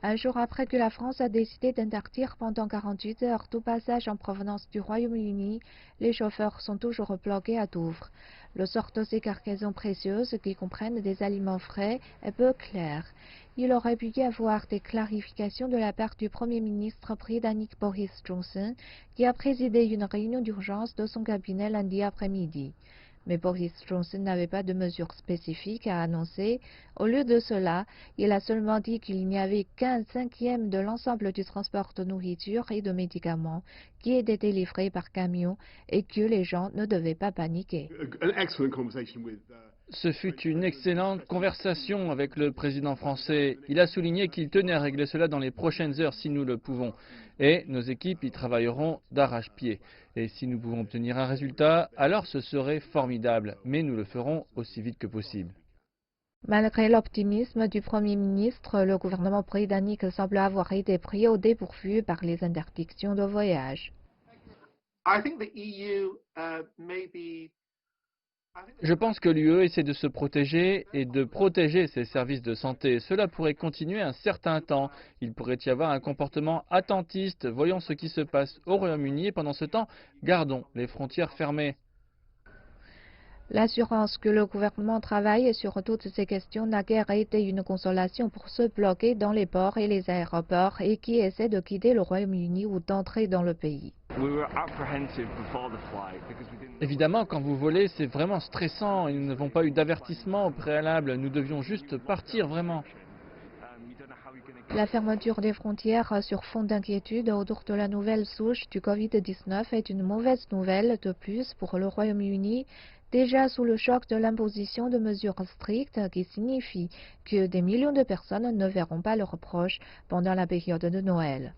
Un jour après que la France a décidé d'interdire pendant 48 heures tout passage en provenance du Royaume-Uni, les chauffeurs sont toujours bloqués à Douvres. Le sort de ces cargaisons précieuses, qui comprennent des aliments frais, est peu clair. Il aurait pu y avoir des clarifications de la part du Premier ministre britannique Boris Johnson, qui a présidé une réunion d'urgence de son cabinet lundi après-midi. Mais Boris Johnson n'avait pas de mesures spécifiques à annoncer. Au lieu de cela, il a seulement dit qu'il n'y avait qu'un cinquième de l'ensemble du transport de nourriture et de médicaments qui était délivré par camion et que les gens ne devaient pas paniquer. Ce fut une excellente conversation avec le président français. Il a souligné qu'il tenait à régler cela dans les prochaines heures si nous le pouvons. Et nos équipes y travailleront d'arrache-pied. Et si nous pouvons obtenir un résultat, alors ce serait formidable. Mais nous le ferons aussi vite que possible. Malgré l'optimisme du Premier ministre, le gouvernement britannique semble avoir été pris au dépourvu par les interdictions de voyage. Je pense que l'UE essaie de se protéger et de protéger ses services de santé. Cela pourrait continuer un certain temps. Il pourrait y avoir un comportement attentiste. Voyons ce qui se passe au Royaume-Uni et pendant ce temps, gardons les frontières fermées. L'assurance que le gouvernement travaille sur toutes ces questions n'a guère été une consolation pour ceux bloqués dans les ports et les aéroports et qui essaient de quitter le Royaume-Uni ou d'entrer dans le pays. Évidemment, quand vous volez, c'est vraiment stressant. Nous n'avons pas eu d'avertissement au préalable. Nous devions juste partir vraiment. La fermeture des frontières sur fond d'inquiétude autour de la nouvelle souche du Covid-19 est une mauvaise nouvelle de plus pour le Royaume-Uni, déjà sous le choc de l'imposition de mesures strictes qui signifient que des millions de personnes ne verront pas leurs proches pendant la période de Noël.